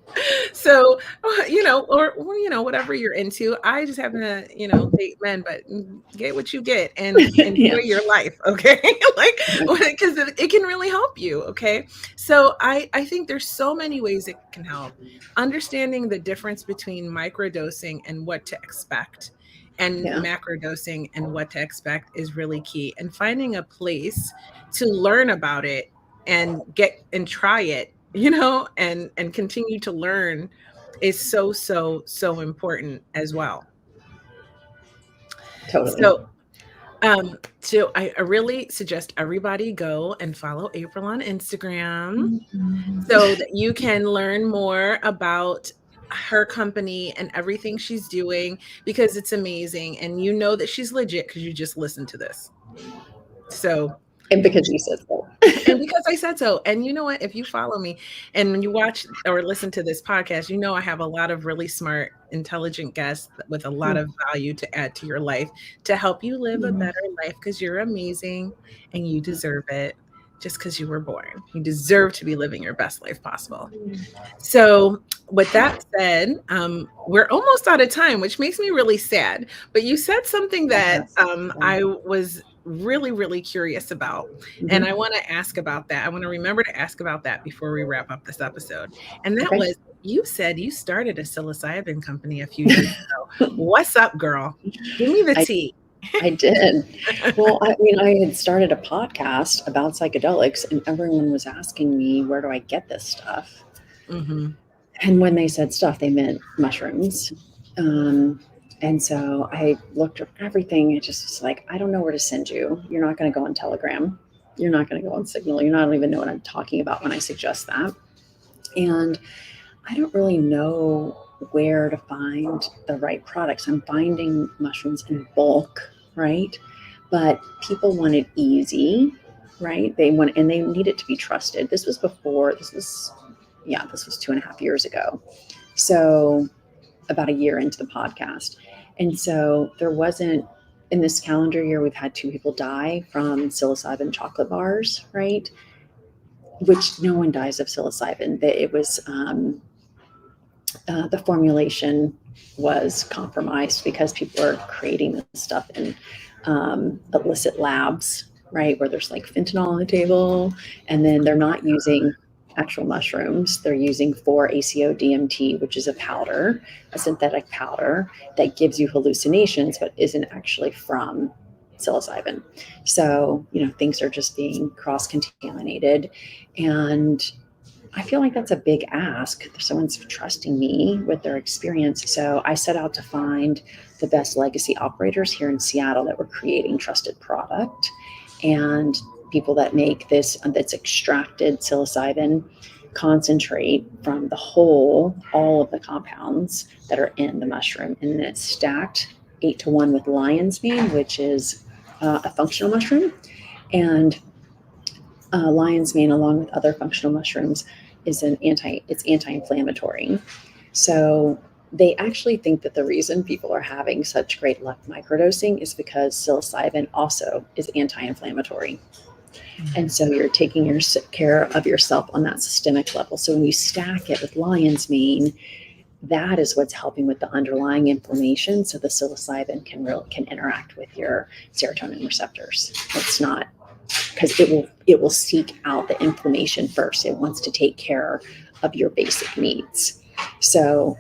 so, or whatever you're into. I just happen to, date men, but get what you get and enjoy Yeah. your life, okay? Like, Right. because it can really help you, okay? So, I think there's so many ways it can help. Understanding the difference between microdosing and what to expect, and Yeah. macrodosing and what to expect, is really key. And finding a place to learn about it and get and try it, and continue to learn, is so, so, so important as well. Totally. So I really suggest everybody go and follow April on Instagram Mhm. so that you can learn more about her company and everything she's doing, because it's amazing. And you know that she's legit because you just listened to this. So, And because you said so. and because I said so. And you know what? If you follow me and you watch or listen to this podcast, you know I have a lot of really smart, intelligent guests with a lot of value to add to your life, to help you live a Mhm. better life, because you're amazing and you deserve it, just because you were born. You deserve to be living your best life possible. So, with that said, we're almost out of time, which makes me really sad. But you said something that Yes. Yeah. I was really, really curious about. And Mhm. I want to ask about that. I want to remember to ask about that before we wrap up this episode. And that Okay. was, you said you started a psilocybin company a few years ago. What's up, girl? Give me the I tea. I did. Well, I mean, I had started a podcast about psychedelics, and everyone was asking me, where do I get this stuff? Hmm. And when they said stuff, they meant mushrooms. Um, and so I looked at everything. It just was like, I don't know where to send you. You're not going to go on Telegram. You're not going to go on Signal. You're not don't even know what I'm talking about when I suggest that. And I don't really know where to find the right products. I'm finding mushrooms in bulk, right? But people want it easy, right? And they need it to be trusted. This was 2.5 years ago. So about a year into the podcast. And so there wasn't, in this calendar year, we've had 2 people die from psilocybin chocolate bars, right? Which no one dies of psilocybin. It was the formulation was compromised because people are creating this stuff in illicit labs, right? Where there's like fentanyl on the table, and then they're not using actual mushrooms. They're using 4-ACO-DMT, which is a powder, a synthetic powder that gives you hallucinations, but isn't actually from psilocybin. So, things are just being cross contaminated. And I feel like that's a big ask. Someone's trusting me with their experience. So I set out to find the best legacy operators here in Seattle that were creating trusted product, and people that make that's extracted psilocybin concentrate from the whole, all of the compounds that are in the mushroom. And then it's stacked 8-to-1 with lion's mane, which is a functional mushroom. And lion's mane, along with other functional mushrooms, is it's anti-inflammatory. So they actually think that the reason people are having such great luck microdosing is because psilocybin also is anti-inflammatory. And so you're taking care of yourself on that systemic level. So when you stack it with lion's mane, that is what's helping with the underlying inflammation. So the psilocybin can interact with your serotonin receptors. It's not, because it will seek out the inflammation first. It wants to take care of your basic needs. So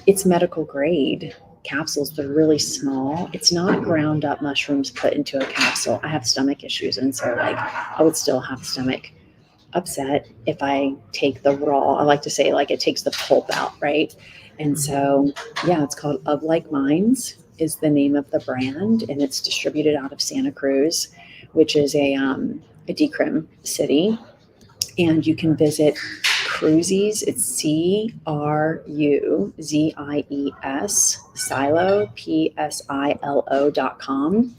it's medical grade capsules. They're really small. It's not ground up mushrooms put into a capsule. I have stomach issues, and so I would still have stomach upset if I take the raw. I like to say it takes the pulp out, right? And so it's called Of Like Minds is the name of the brand, and it's distributed out of Santa Cruz, which is a decrim city. And you can visit Cruzies. It's CRUZIES Psilo PSILO.com.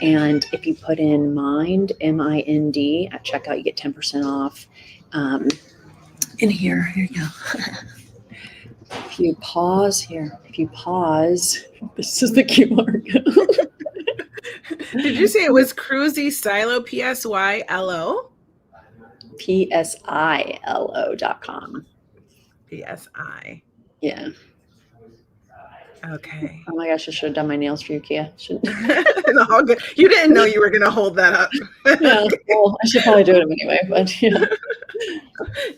And if you put in Mind, MIND, at checkout, you get 10% off. And here you go. If you pause, this is the QR code. Did you say it was Cruzy Stylo, PSYLO? PSILO.com. PSI. Yeah. Okay. Oh my gosh, I should have done my nails for you, Kia. No, all good. You didn't know you were going to hold that up. Yeah, well, I should probably do it anyway, but yeah.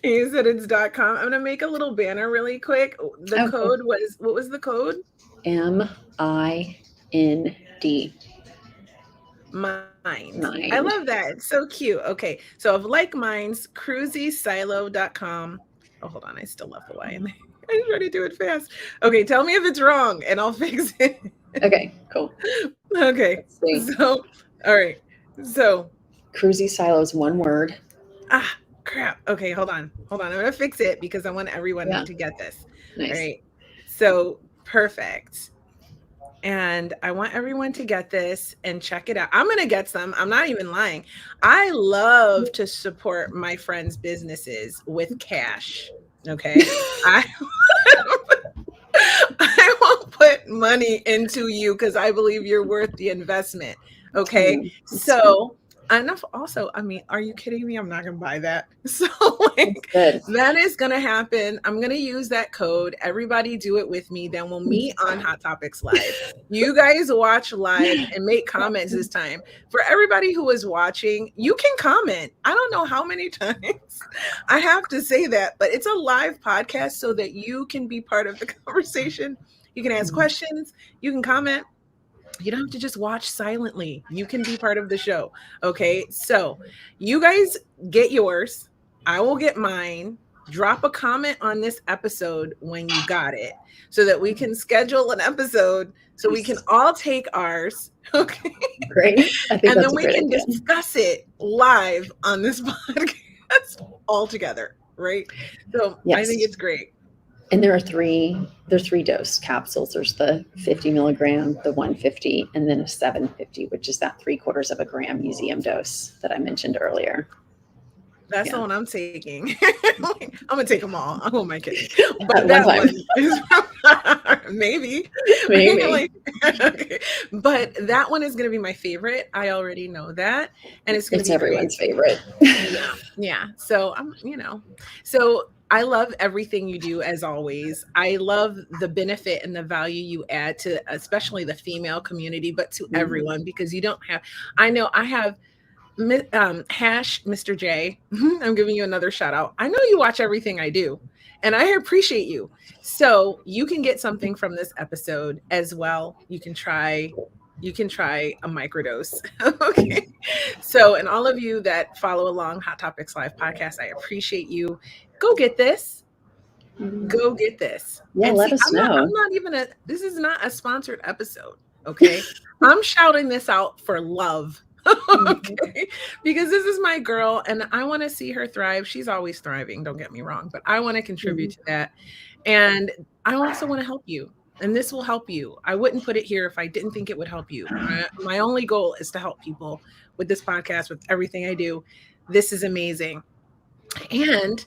You said it's .com. I'm going to make a little banner really quick. The code was, what was the code? MIND. Mind. I love that. It's so cute. Okay. So Of Like Minds, cruzystylo.com. Oh, hold on. I still left the Y in there. I try to do it fast. Okay. Tell me if it's wrong and I'll fix it. Okay, cool. Okay. So, all right. So Cruzy Silo is one word. Ah, crap. Okay. Hold on. I'm going to fix it because I want everyone to get this. Nice. All right. So perfect. And I want everyone to get this and check it out. I'm going to get some. I'm not even lying. I love to support my friends' businesses with cash. Okay. I won't put money into you because I believe you're worth the investment. Okay. So enough. Also, I mean, are you kidding me? I'm not going to buy that. So that is going to happen. I'm going to use that code. Everybody do it with me. Then we'll meet on Hot Topics Live. You guys watch live and make comments this time. For everybody who is watching, you can comment. I don't know how many times I have to say that, but it's a live podcast so that you can be part of the conversation. You can ask questions. You can comment. You don't have to just watch silently. You can be part of the show. Okay. So you guys get yours. I will get mine. Drop a comment on this episode when you got it so that we can schedule an episode so we can all take ours. Okay. Great. And then we can discuss it live on this podcast all together. Right. So I think it's great. And there are three dose capsules. There's the 50 milligram, the 150, and then a 750, which is that 3/4 of a gram museum dose that I mentioned earlier. That's the one I'm taking. I'm gonna take them all. Oh my kidding. But that one is maybe. Like, okay. But that one is gonna be my favorite. I already know that, and it's everyone's favorite. Yeah. So so I love everything you do, as always. I love the benefit and the value you add to especially the female community, but to everyone, because you don't have. I know I have. Hash Mr. J, I'm giving you another shout out. I know you watch everything I do and I appreciate you. So you can get something from this episode as well. You can try a microdose. Okay. So, and all of you that follow along Hot Topics Live podcast, I appreciate you. Go get this. Go get this. Yeah, let us know. This is not a sponsored episode. Okay. I'm shouting this out for love. Okay, because this is my girl and I want to see her thrive. She's always thriving, don't get me wrong, but I want to contribute to that. And I also want to help you. and this will help you. I wouldn't put it here if I didn't think it would help you. My only goal is to help people with this podcast, with everything I do. This is amazing. And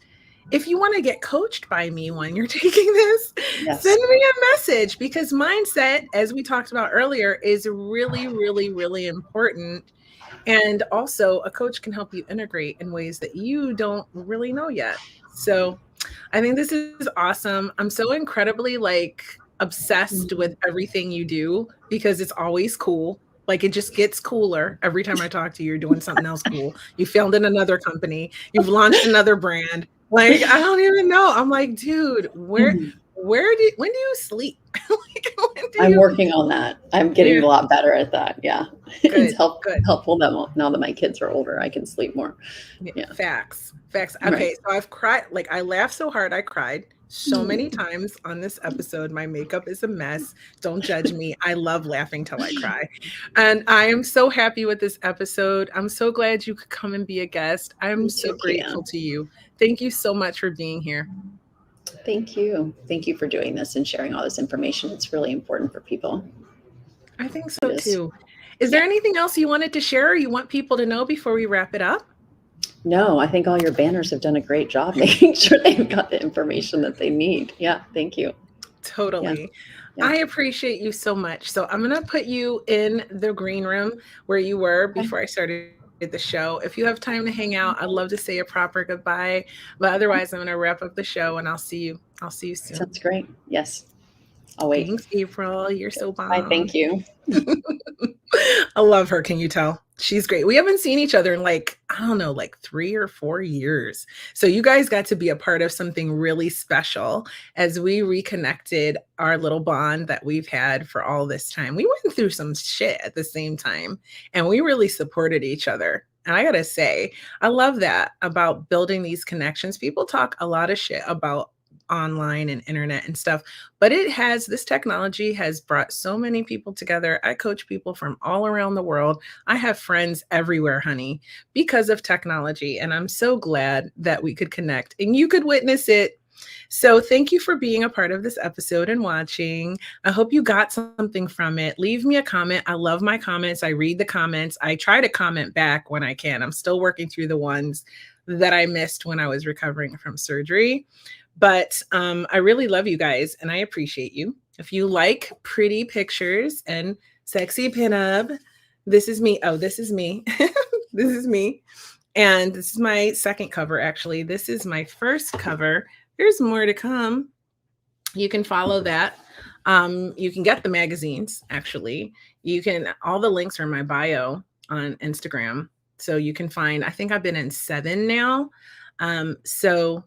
if you want to get coached by me when you're taking this, send Yes. me a message, because mindset, as we talked about earlier, is really, really, really important. And also, a coach can help you integrate in ways that you don't really know yet. So I think this is awesome. I'm so incredibly like obsessed with Mhm. everything you do, because it's always cool. Like, it just gets cooler every time I talk to you. You're doing something else cool. You filmed in another company. You've launched another brand. Like, I don't even know. I'm like, dude, Mhm. when do you sleep? Like, when do I'm you? working on that. I'm getting Yeah, a lot better at that. Yeah. It's good, good. helpful that now that my kids are older, I can sleep more. Yeah, Yeah. facts. Facts. Right. Okay, so I've cried, like I laughed so hard I cried so many Mm. times on this episode. My makeup is a mess. Don't judge me. I love laughing till I cry. And I am so happy with this episode. I'm so glad you could come and be a guest. I'm Me so too, grateful Kian. to you. Thank you so much for being here. Thank you. Thank you for doing this and sharing all this information. It's really important for people. I think It so is. too. Is there Yeah. anything else you wanted to share or you want people to know before we wrap it up? No, I think all your banners have done a great job making sure they've got the information that they need. Yeah. Thank you. Yeah. Totally. Yeah. I appreciate you so much. So I'm going to put you in the green room where you were Okay. before I started the show. If you have time to hang out, I'd love to say a proper goodbye. But otherwise, I'm going to wrap up the show and I'll see you. I'll see you soon. Sounds great. Yes. I'll wait. Thanks, April. You're so Bye. bomb. Thank you. I love her. Can you tell? She's great. We haven't seen each other in like, I don't know, like 3 or 4 years. So you guys got to be a part of something really special as we reconnected our little bond that we've had for all this time. We went through some shit at the same time and we really supported each other. And I got to say, I love that about building these connections. People talk a lot of shit about online and internet and stuff, but this technology has brought so many people together. I coach people from all around the world. I have friends everywhere, honey, because of technology. And I'm so glad that we could connect and you could witness it. So thank you for being a part of this episode and watching. I hope you got something from it. Leave me a comment. I love my comments. I read the comments. I try to comment back when I can. I'm still working through the ones that I missed when I was recovering from surgery. But I really love you guys and I appreciate you. If you like pretty pictures and sexy pinup, this is me. Oh, this is me. This is me. And this is my second cover, actually. This is my first cover. There's more to come. You can follow that. You can get the magazines, actually. All the links are in my bio on Instagram. So you can find, I think I've been in 7 now. So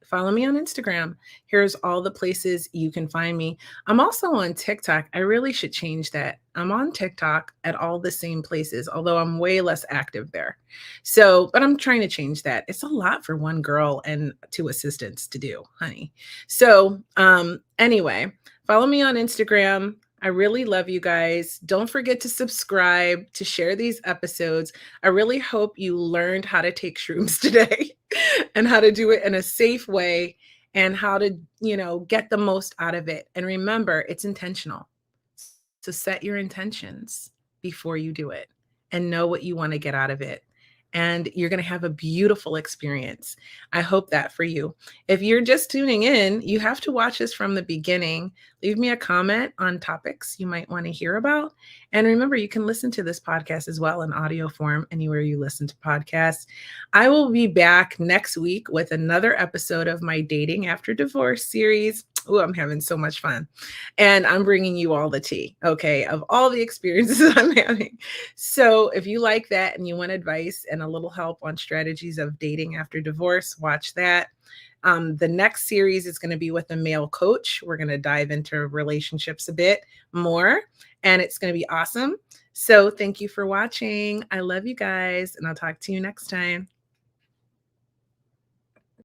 follow me on Instagram. Here's all the places you can find me. I'm also on TikTok. I really should change that. I'm on TikTok at all the same places, although I'm way less active there. So, but I'm trying to change that. It's a lot for one girl and 2 assistants to do, honey. So, anyway, follow me on Instagram. I really love you guys. Don't forget to subscribe, to share these episodes. I really hope you learned how to take shrooms today and how to do it in a safe way and how to, get the most out of it. And remember, it's intentional. So set your intentions before you do it and know what you want to get out of it. And you're going to have a beautiful experience. I hope that for you. If you're just tuning in, you have to watch this from the beginning. Leave me a comment on topics you might want to hear about. And remember, you can listen to this podcast as well in audio form anywhere you listen to podcasts. I will be back next week with another episode of my Dating After Divorce series. Oh, I'm having so much fun. And I'm bringing you all the tea, okay, of all the experiences I'm having. So if you like that and you want advice and a little help on strategies of dating after divorce, watch that. The next series is going to be with a male coach. We're going to dive into relationships a bit more, and it's going to be awesome. So thank you for watching. I love you guys, and I'll talk to you next time.